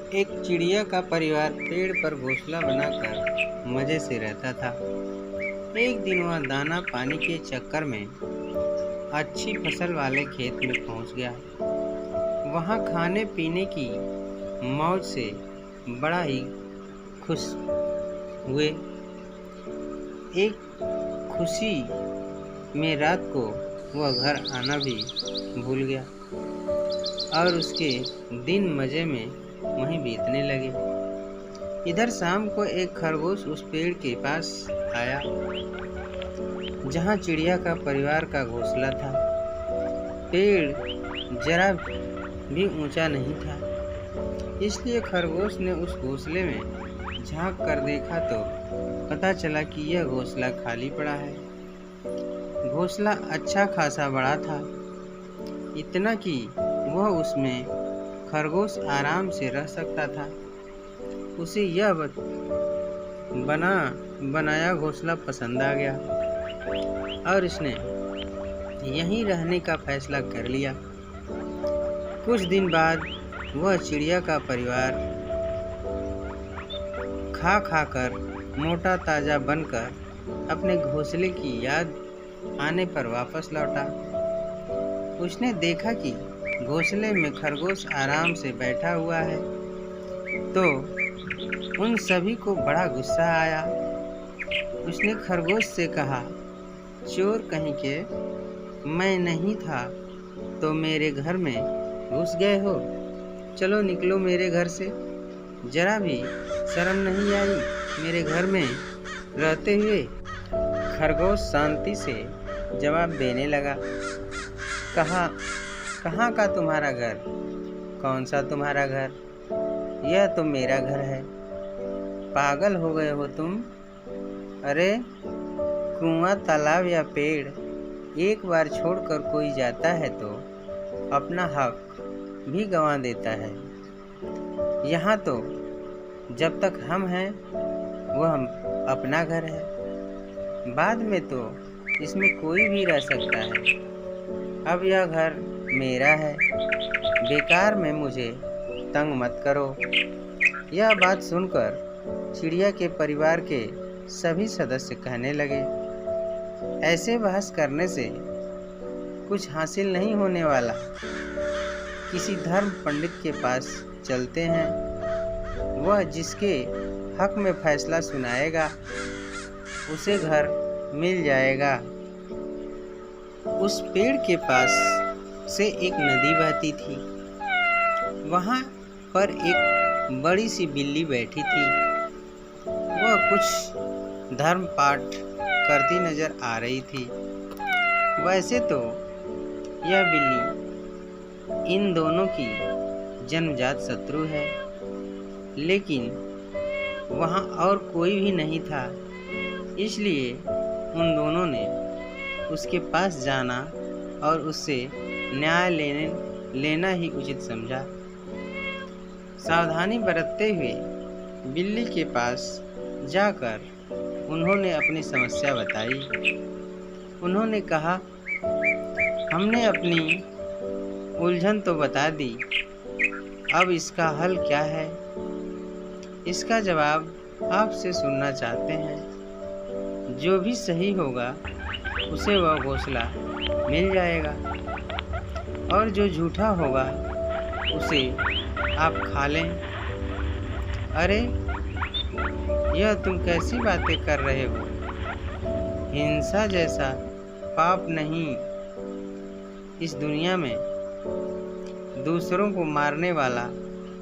एक चिड़िया का परिवार पेड़ पर घोंसला बनाकर मजे से रहता था। एक दिन वह दाना पानी के चक्कर में अच्छी फसल वाले खेत में पहुंच गया। वहां खाने पीने की मौज से बड़ा ही खुश हुए। एक खुशी में रात को वह घर आना भी भूल गया और उसके दिन मजे में वहीं बीतने लगे। इधर शाम को एक खरगोश उस पेड़ के पास आया जहां चिड़िया का परिवार का घोंसला था। पेड़ जरा भी ऊंचा नहीं था, इसलिए खरगोश ने उस घोंसले में झांक कर देखा तो पता चला कि यह घोंसला खाली पड़ा है। घोंसला अच्छा खासा बड़ा था, इतना कि वह उसमें खरगोश आराम से रह सकता था। उसे यह बनाया घोंसला पसंद आ गया और उसने यहीं रहने का फैसला कर लिया। कुछ दिन बाद वह चिड़िया का परिवार खा खा कर मोटा ताजा बनकर अपने घोंसले की याद आने पर वापस लौटा। उसने देखा कि घोंसले में खरगोश आराम से बैठा हुआ है, तो उन सभी को बड़ा गुस्सा आया। उसने खरगोश से कहा, चोर कहीं के, मैं नहीं था तो मेरे घर में घुस गए हो। चलो निकलो मेरे घर से। जरा भी शर्म नहीं आई मेरे घर में रहते हुए। खरगोश शांति से जवाब देने लगा, कहाँ का तुम्हारा घर? कौन सा तुम्हारा घर? यह तो मेरा घर है। पागल हो गए हो तुम? अरे कुआं, तालाब या पेड़ एक बार छोड़कर कोई जाता है तो अपना हक भी गंवा देता है। यहाँ तो जब तक हम हैं वह अपना घर है, बाद में तो इसमें कोई भी रह सकता है। अब यह घर मेरा है, बेकार में मुझे तंग मत करो। यह बात सुनकर चिड़िया के परिवार के सभी सदस्य कहने लगे, ऐसे बहस करने से कुछ हासिल नहीं होने वाला। किसी धर्म पंडित के पास चलते हैं, वह जिसके हक में फैसला सुनाएगा उसे घर मिल जाएगा। उस पेड़ के पास से एक नदी बहती थी। वहां पर एक बड़ी सी बिल्ली बैठी थी। वह कुछ धर्म पाठ करती नजर आ रही थी। वैसे तो यह बिल्ली इन दोनों की जन्मजात शत्रु है, लेकिन वहां और कोई भी नहीं था, इसलिए उन दोनों ने उसके पास जाना और उससे न्याय लेना ही उचित समझा। सावधानी बरतते हुए बिल्ली के पास जाकर उन्होंने अपनी समस्या बताई। उन्होंने कहा, हमने अपनी उलझन तो बता दी, अब इसका हल क्या है? इसका जवाब आपसे सुनना चाहते हैं। जो भी सही होगा उसे वह घोंसला मिल जाएगा और जो झूठा होगा उसे आप खा लें। अरे यह तुम कैसी बातें कर रहे हो? हिंसा जैसा पाप नहीं इस दुनिया में। दूसरों को मारने वाला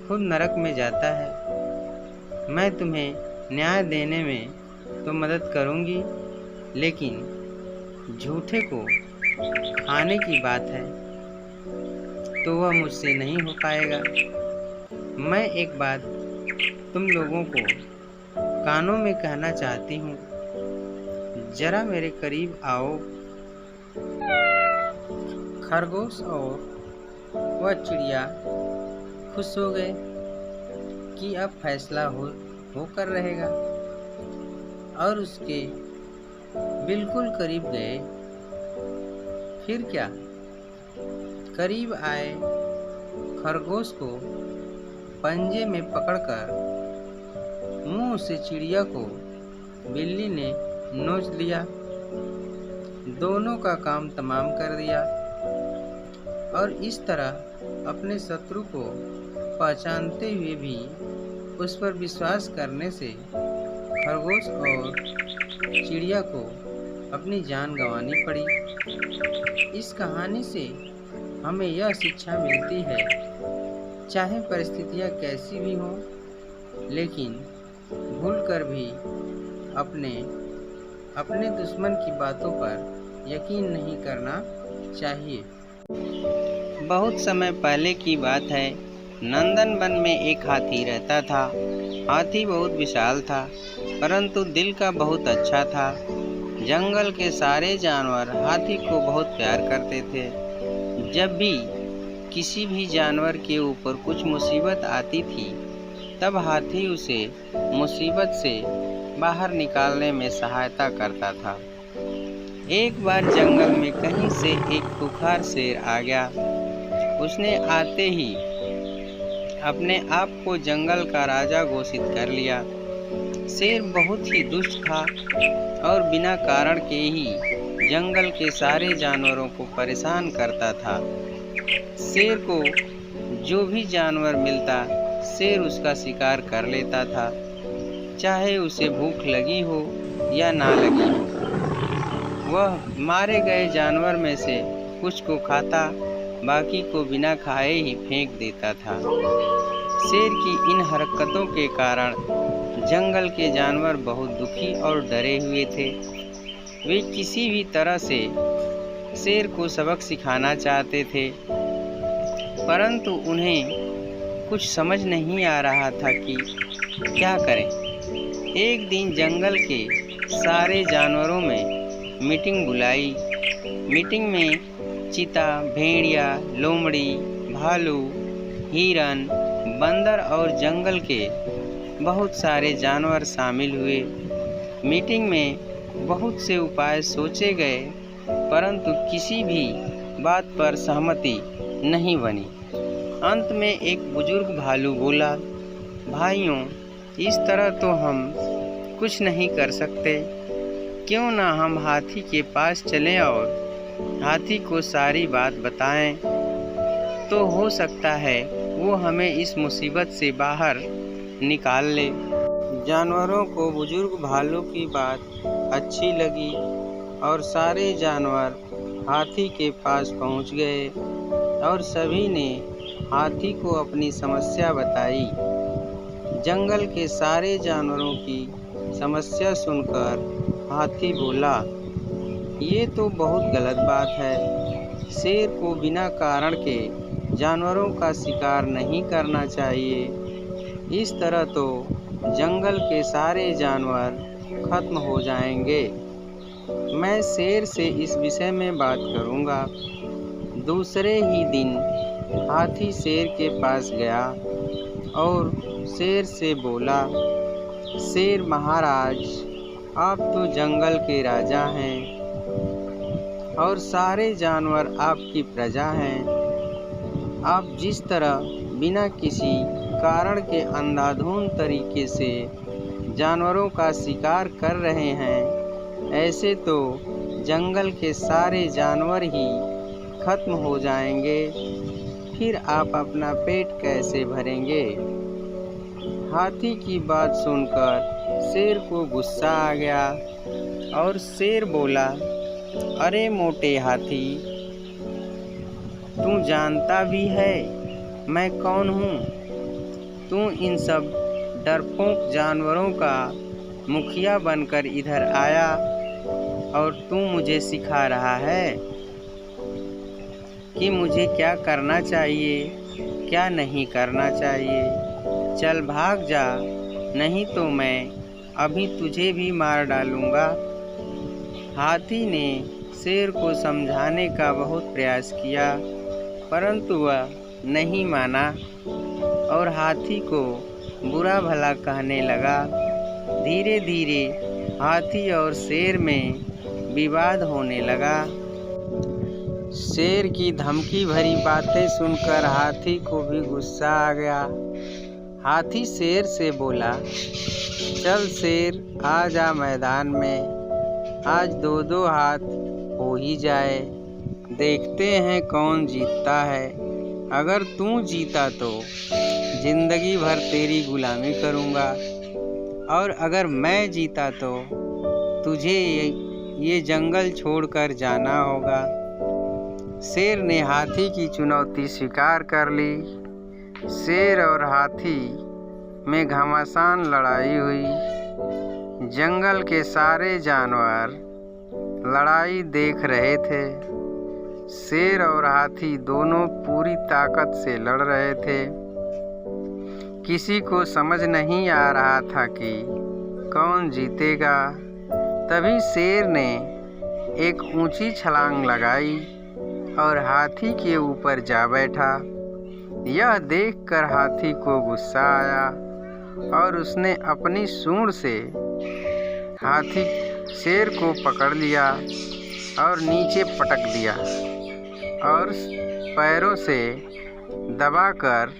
खुद नरक में जाता है। मैं तुम्हें न्याय देने में तो मदद करूंगी, लेकिन झूठे को खाने की बात है तो वह मुझसे नहीं हो पाएगा। मैं एक बात तुम लोगों को कानों में कहना चाहती हूँ, जरा मेरे करीब आओ। खरगोश और वह चिड़िया खुश हो गए कि अब फैसला होकर रहेगा और उसके बिल्कुल करीब गए। फिर क्या, करीब आए खरगोश को पंजे में पकड़कर मुंह से चिड़िया को बिल्ली ने नोच लिया। दोनों का काम तमाम कर दिया और इस तरह अपने शत्रु को पहचानते हुए भी उस पर विश्वास करने से खरगोश और चिड़िया को अपनी जान गंवानी पड़ी। इस कहानी से हमें यह शिक्षा मिलती है, चाहे परिस्थितियाँ कैसी भी हों, लेकिन भूलकर भी अपने दुश्मन की बातों पर यकीन नहीं करना चाहिए। बहुत समय पहले की बात है। नंदनवन में एक हाथी रहता था। हाथी बहुत विशाल था, परंतु दिल का बहुत अच्छा था। जंगल के सारे जानवर हाथी को बहुत प्यार करते थे। जब भी किसी भी जानवर के ऊपर कुछ मुसीबत आती थी, तब हाथी उसे मुसीबत से बाहर निकालने में सहायता करता था। एक बार जंगल में कहीं से एक खूंखार शेर आ गया। उसने आते ही अपने आप को जंगल का राजा घोषित कर लिया। शेर बहुत ही दुष्ट था और बिना कारण के ही जंगल के सारे जानवरों को परेशान करता था। शेर को जो भी जानवर मिलता, शेर उसका शिकार कर लेता था, चाहे उसे भूख लगी हो या ना लगी हो। वह मारे गए जानवर में से कुछ को खाता, बाकी को बिना खाए ही फेंक देता था। शेर की इन हरकतों के कारण जंगल के जानवर बहुत दुखी और डरे हुए थे। वे किसी भी तरह से शेर को सबक सिखाना चाहते थे, परंतु उन्हें कुछ समझ नहीं आ रहा था कि क्या करें। एक दिन जंगल के सारे जानवरों में मीटिंग बुलाई। मीटिंग में चीता, भेड़िया, लोमड़ी, भालू, हिरन, बंदर और जंगल के बहुत सारे जानवर शामिल हुए। मीटिंग में बहुत से उपाय सोचे गए, परंतु किसी भी बात पर सहमति नहीं बनी। अंत में एक बुजुर्ग भालू बोला, भाइयों, इस तरह तो हम कुछ नहीं कर सकते। क्यों ना हम हाथी के पास चलें और हाथी को सारी बात बताएं, तो हो सकता है वो हमें इस मुसीबत से बाहर निकाल ले। जानवरों को बुजुर्ग भालू की बात अच्छी लगी और सारे जानवर हाथी के पास पहुंच गए और सभी ने हाथी को अपनी समस्या बताई। जंगल के सारे जानवरों की समस्या सुनकर हाथी बोला, ये तो बहुत गलत बात है। शेर को बिना कारण के जानवरों का शिकार नहीं करना चाहिए। इस तरह तो जंगल के सारे जानवर खत्म हो जाएंगे। मैं शेर से इस विषय में बात करूंगा। दूसरे ही दिन हाथी शेर के पास गया और शेर से बोला, शेर महाराज, आप तो जंगल के राजा हैं और सारे जानवर आपकी प्रजा हैं। आप जिस तरह बिना किसी कारण के अंधाधुंध तरीके से जानवरों का शिकार कर रहे हैं, ऐसे तो जंगल के सारे जानवर ही खत्म हो जाएंगे। फिर आप अपना पेट कैसे भरेंगे? हाथी की बात सुनकर शेर को गुस्सा आ गया और शेर बोला, अरे मोटे हाथी, तू जानता भी है मैं कौन हूँ? तू इन सब डरपोक जानवरों का मुखिया बनकर इधर आया और तू मुझे सिखा रहा है कि मुझे क्या करना चाहिए, क्या नहीं करना चाहिए। चल भाग जा, नहीं तो मैं अभी तुझे भी मार डालूंगा। हाथी ने शेर को समझाने का बहुत प्रयास किया, परंतु वह नहीं माना और हाथी को बुरा भला कहने लगा। धीरे धीरे हाथी और शेर में विवाद होने लगा। शेर की धमकी भरी बातें सुनकर हाथी को भी गुस्सा आ गया हाथी शेर से बोला, चल शेर, आ जा मैदान में, आज दो दो हाथ हो ही जाए, देखते हैं कौन जीतता है। अगर तू जीता तो जिंदगी भर तेरी गुलामी करूँगा, और अगर मैं जीता तो तुझे ये जंगल छोड़कर जाना होगा। शेर ने हाथी की चुनौती स्वीकार कर ली। शेर और हाथी में घमासान लड़ाई हुई। जंगल के सारे जानवर लड़ाई देख रहे थे। शेर और हाथी दोनों पूरी ताकत से लड़ रहे थे। किसी को समझ नहीं आ रहा था कि कौन जीतेगा। तभी शेर ने एक ऊंची छलांग लगाई और हाथी के ऊपर जा बैठा। यह देखकर हाथी को गुस्सा आया और उसने अपनी सूंड से हाथी शेर को पकड़ लिया और नीचे पटक दिया और पैरों से दबाकर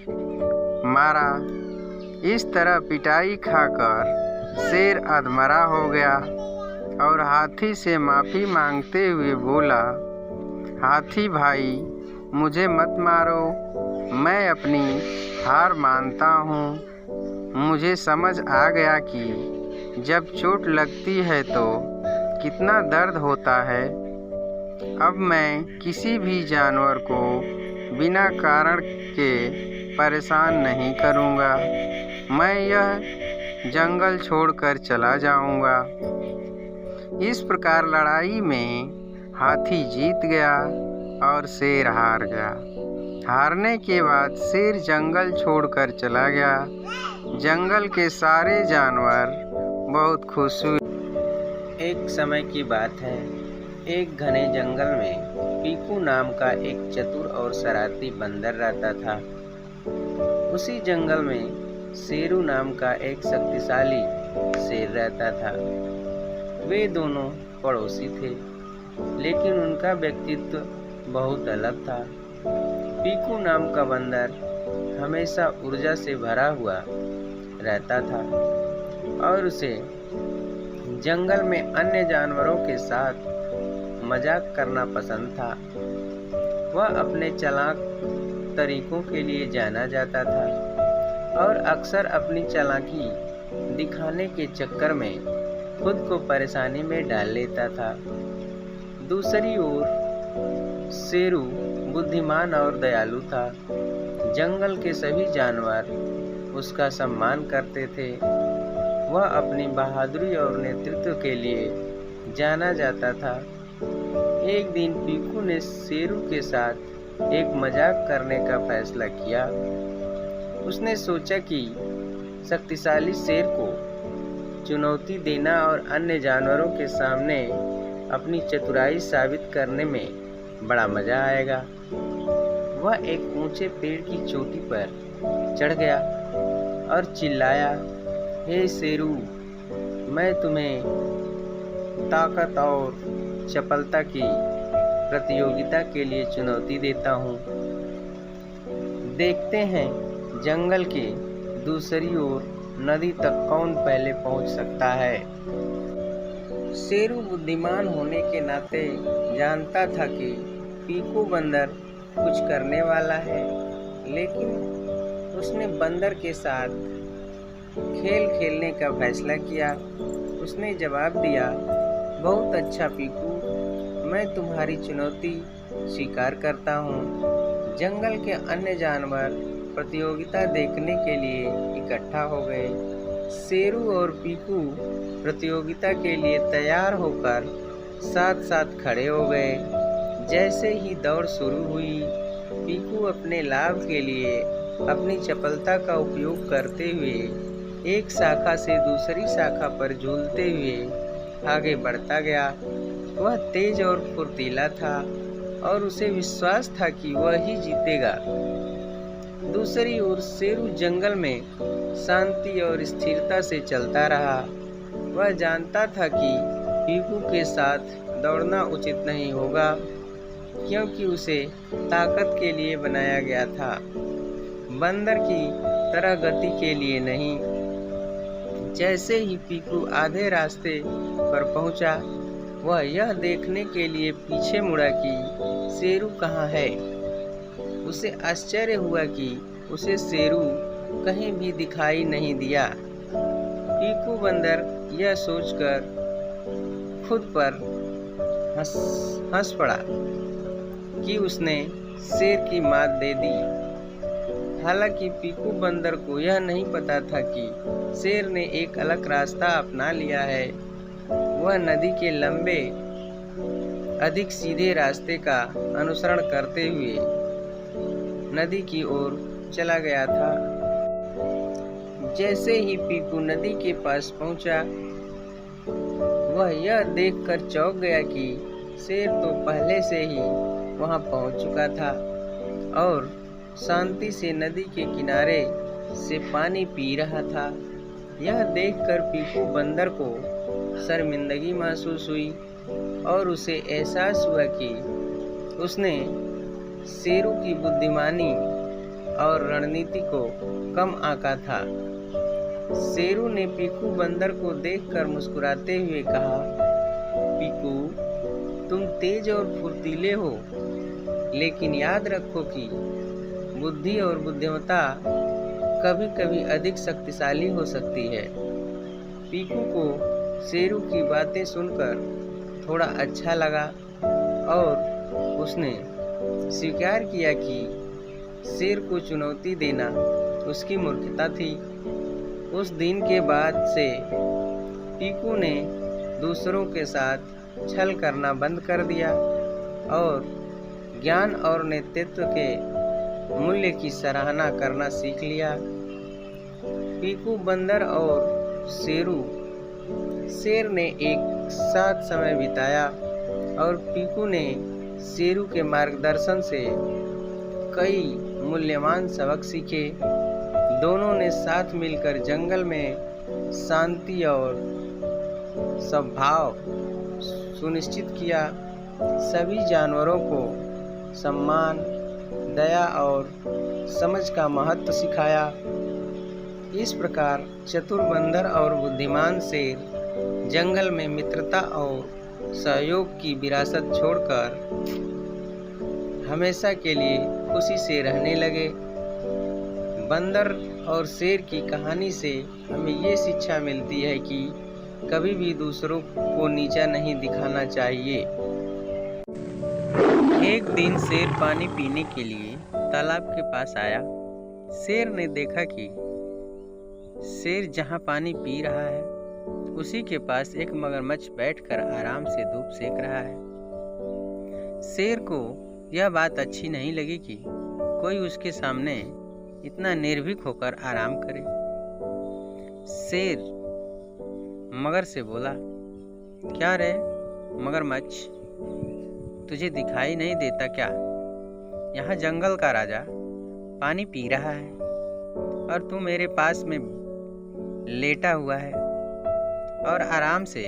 मारा। इस तरह पिटाई खाकर शेर अधमरा हो गया और हाथी से माफ़ी मांगते हुए बोला, हाथी भाई, मुझे मत मारो, मैं अपनी हार मानता हूँ। मुझे समझ आ गया कि जब चोट लगती है तो कितना दर्द होता है। अब मैं किसी भी जानवर को बिना कारण के परेशान नहीं करूँगा। मैं यह जंगल छोड़कर चला जाऊँगा। इस प्रकार लड़ाई में हाथी जीत गया और शेर हार गया। हारने के बाद शेर जंगल छोड़कर चला गया। जंगल के सारे जानवर बहुत खुश हुए। एक समय की बात है, एक घने जंगल में पीकू नाम का एक चतुर और शरारती बंदर रहता था। उसी जंगल में शेरू नाम का एक शक्तिशाली शेर रहता था। वे दोनों पड़ोसी थे, लेकिन उनका व्यक्तित्व बहुत अलग था। पीकू नाम का बंदर हमेशा ऊर्जा से भरा हुआ रहता था और उसे जंगल में अन्य जानवरों के साथ मजाक करना पसंद था। वह अपने चालाक तरीकों के लिए जाना जाता था और अक्सर अपनी चालाकी दिखाने के चक्कर में खुद को परेशानी में डाल लेता था। दूसरी ओर शेरू बुद्धिमान और दयालु था। जंगल के सभी जानवर उसका सम्मान करते थे। वह अपनी बहादुरी और नेतृत्व के लिए जाना जाता था। एक दिन पीकू ने शेरू के साथ एक मजाक करने का फैसला किया। उसने सोचा कि शक्तिशाली शेर को चुनौती देना और अन्य जानवरों के सामने अपनी चतुराई साबित करने में बड़ा मजा आएगा। वह एक ऊंचे पेड़ की चोटी पर चढ़ गया और चिल्लाया, हे शेरू, मैं तुम्हें ताकत और चपलता की प्रतियोगिता के लिए चुनौती देता हूँ। देखते हैं जंगल के दूसरी ओर नदी तक कौन पहले पहुँच सकता है। शेरू बुद्धिमान होने के नाते जानता था कि पीकू बंदर कुछ करने वाला है, लेकिन उसने बंदर के साथ खेल खेलने का फैसला किया। उसने जवाब दिया, बहुत अच्छा पीकू, मैं तुम्हारी चुनौती स्वीकार करता हूँ। जंगल के अन्य जानवर प्रतियोगिता देखने के लिए इकट्ठा हो गए। शेरू और पीकू प्रतियोगिता के लिए तैयार होकर साथ साथ खड़े हो गए। जैसे ही दौड़ शुरू हुई, पीकू अपने लाभ के लिए अपनी चपलता का उपयोग करते हुए एक शाखा से दूसरी शाखा पर झूलते हुए आगे बढ़ता गया। वह तेज और फुर्तीला था और उसे विश्वास था कि वह ही जीतेगा। दूसरी ओर शेरू जंगल में शांति और स्थिरता से चलता रहा। वह जानता था कि पीकू के साथ दौड़ना उचित नहीं होगा, क्योंकि उसे ताकत के लिए बनाया गया था। बंदर की तरह गति के लिए नहीं। जैसे ही पीकू आधे रास्ते पर पहुंचा, वह यह देखने के लिए पीछे मुड़ा कि शेरू कहाँ है। उसे आश्चर्य हुआ कि उसे शेरू कहीं भी दिखाई नहीं दिया। पीकू बंदर यह सोचकर खुद पर हंस पड़ा कि उसने शेर की मात दे दी। हालांकि पीकू बंदर को यह नहीं पता था कि शेर ने एक अलग रास्ता अपना लिया है। वह नदी के लंबे, अधिक सीधे रास्ते का अनुसरण करते हुए नदी की ओर चला गया था। जैसे ही पीकू नदी के पास पहुंचा, वह यह देखकर चौंक गया कि शेर तो पहले से ही वहां पहुंच चुका था और शांति से नदी के किनारे से पानी पी रहा था। यह देखकर पीकू बंदर को शर्मिंदगी महसूस हुई और उसे एहसास हुआ कि उसने शेरू की बुद्धिमानी और रणनीति को कम आंका था। शेरू ने पीकू बंदर को देखकर मुस्कुराते हुए कहा, पीकू, तुम तेज और फुर्तीले हो, लेकिन याद रखो कि बुद्धि और बुद्धिमत्ता कभी कभी अधिक शक्तिशाली हो सकती है। पीकू को शेरू की बातें सुनकर थोड़ा अच्छा लगा और उसने स्वीकार किया कि शेर को चुनौती देना उसकी मूर्खता थी। उस दिन के बाद से पीकू ने दूसरों के साथ छल करना बंद कर दिया और ज्ञान और नेतृत्व के मूल्य की सराहना करना सीख लिया। पीकू बंदर और शेर ने एक साथ समय बिताया और पीकू ने शेरू के मार्गदर्शन से कई मूल्यवान सबक सीखे। दोनों ने साथ मिलकर जंगल में शांति और सद्भाव सुनिश्चित किया। सभी जानवरों को सम्मान, दया और समझ का महत्व सिखाया। इस प्रकार चतुर बंदर और बुद्धिमान शेर जंगल में मित्रता और सहयोग की विरासत छोड़कर हमेशा के लिए खुशी से रहने लगे। बंदर और शेर की कहानी से हमें ये शिक्षा मिलती है कि कभी भी दूसरों को नीचा नहीं दिखाना चाहिए। एक दिन शेर पानी पीने के लिए तालाब के पास आया। शेर ने देखा कि शेर जहाँ पानी पी रहा है, उसी के पास एक मगरमच्छ बैठकर आराम से धूप सेक रहा है। शेर को यह बात अच्छी नहीं लगी कि कोई उसके सामने इतना निर्भीक होकर आराम करे। शेर मगर से बोला, क्या रे मगरमच्छ, तुझे दिखाई नहीं देता क्या? यहाँ जंगल का राजा पानी पी रहा है और तू मेरे पास में लेटा हुआ है और आराम से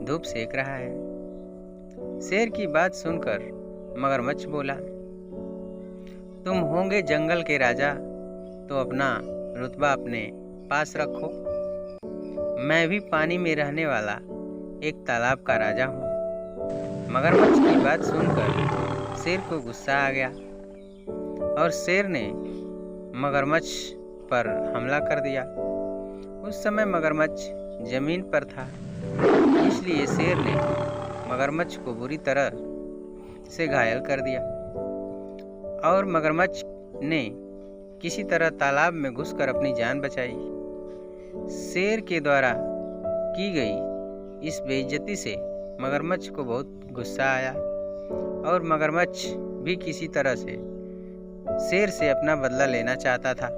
धूप सेक रहा है। शेर की बात सुनकर मगरमच्छ बोला, तुम होंगे जंगल के राजा तो अपना रुतबा अपने पास रखो। मैं भी पानी में रहने वाला एक तालाब का राजा हूँ। मगरमच्छ की बात सुनकर शेर को गुस्सा आ गया और शेर ने मगरमच्छ पर हमला कर दिया। उस समय मगरमच्छ जमीन पर था, इसलिए शेर ने मगरमच्छ को बुरी तरह से घायल कर दिया और मगरमच्छ ने किसी तरह तालाब में घुसकर अपनी जान बचाई। शेर के द्वारा की गई इस बेइज्जती से मगरमच्छ को बहुत गुस्सा आया और मगरमच्छ भी किसी तरह से शेर से अपना बदला लेना चाहता था।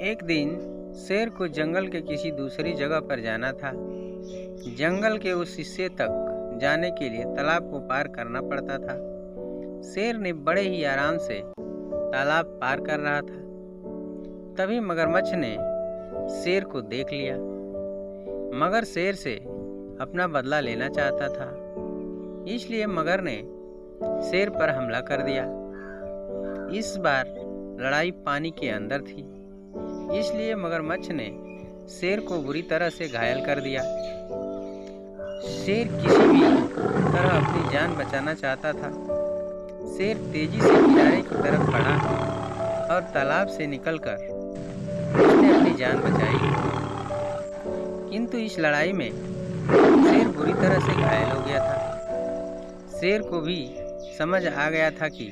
एक दिन शेर को जंगल के किसी दूसरी जगह पर जाना था। जंगल के उस हिस्से तक जाने के लिए तालाब को पार करना पड़ता था। शेर ने बड़े ही आराम से तालाब पार कर रहा था। तभी मगरमच्छ ने शेर को देख लिया, मगर शेर से अपना बदला लेना चाहता था, इसलिए मगर ने शेर पर हमला कर दिया। इस बार लड़ाई पानी के अंदर थी। इसलिए मगरमच्छ ने शेर को बुरी तरह से घायल कर दिया। शेर किसी भी तरह अपनी जान बचाना चाहता था। शेर तेजी से किनारे की तरफ बढ़ा और तालाब से निकलकर उसने अपनी जान बचाई। किंतु इस लड़ाई में शेर बुरी तरह से घायल हो गया था। शेर को भी समझ आ गया था कि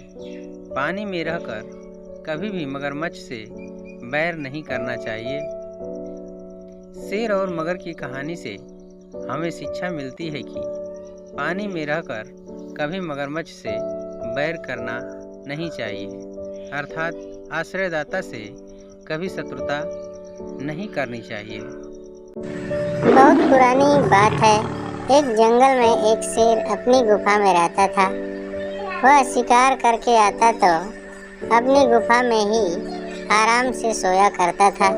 पानी में रहकर कभी भी मगरमच्छ से बैर नहीं करना चाहिए। शेर और मगर की कहानी से हमें शिक्षा मिलती है कि पानी में रहकर कभी मगरमच्छ से बैर करना नहीं चाहिए, अर्थात आश्रयदाता से कभी शत्रुता नहीं करनी चाहिए। बहुत पुरानी बात है। एक जंगल में एक शेर अपनी गुफा में रहता था। वह शिकार करके आता तो अपनी गुफा में ही आराम से सोया करता था।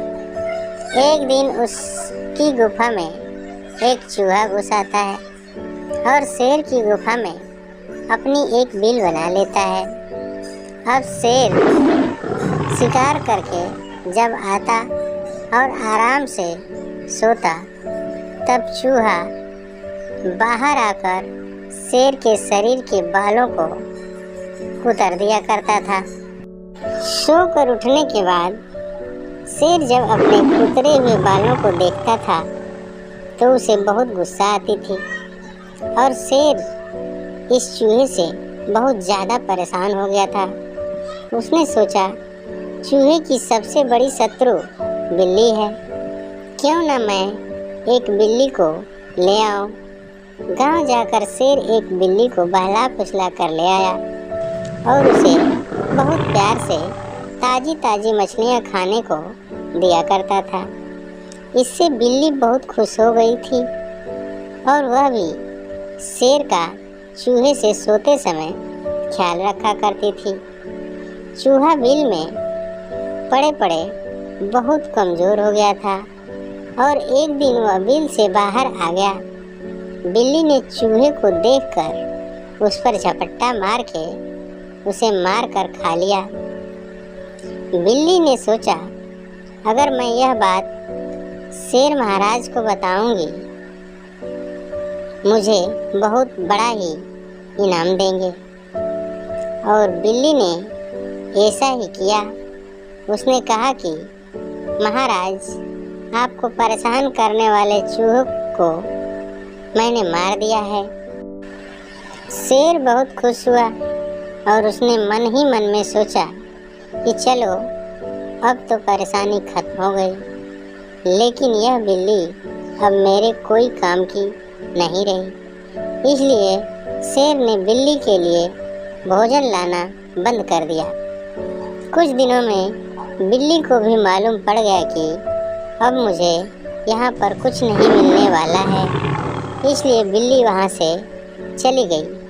एक दिन उसकी गुफा में एक चूहा घुस आता है और शेर की गुफा में अपनी एक बिल बना लेता है। अब शेर शिकार करके जब आता और आराम से सोता, तब चूहा बाहर आकर शेर के शरीर के बालों को कुतर दिया करता था। सोकर उठने के बाद शेर जब अपने कुतरे हुए बालों को देखता था तो उसे बहुत गुस्सा आती थी और शेर इस चूहे से बहुत ज़्यादा परेशान हो गया था। उसने सोचा, चूहे की सबसे बड़ी शत्रु बिल्ली है, क्यों न मैं एक बिल्ली को ले आऊं। गांव जाकर शेर एक बिल्ली को बहला फुसला कर ले आया और उसे बहुत प्यार से ताज़ी ताज़ी मछलियां खाने को दिया करता था। इससे बिल्ली बहुत खुश हो गई थी और वह भी शेर का चूहे से सोते समय ख्याल रखा करती थी। चूहा बिल में पड़े पड़े बहुत कमज़ोर हो गया था और एक दिन वह बिल से बाहर आ गया। बिल्ली ने चूहे को देखकर उस पर झपट्टा मार के उसे मार कर खा लिया। बिल्ली ने सोचा, अगर मैं यह बात शेर महाराज को बताऊंगी, मुझे बहुत बड़ा ही इनाम देंगे। और बिल्ली ने ऐसा ही किया। उसने कहा कि महाराज, आपको परेशान करने वाले चूहे को मैंने मार दिया है। शेर बहुत खुश हुआ और उसने मन ही मन में सोचा कि चलो अब तो परेशानी खत्म हो गई, लेकिन यह बिल्ली अब मेरे कोई काम की नहीं रही। इसलिए शेर ने बिल्ली के लिए भोजन लाना बंद कर दिया। कुछ दिनों में बिल्ली को भी मालूम पड़ गया कि अब मुझे यहाँ पर कुछ नहीं मिलने वाला है, इसलिए बिल्ली वहाँ से चली गई।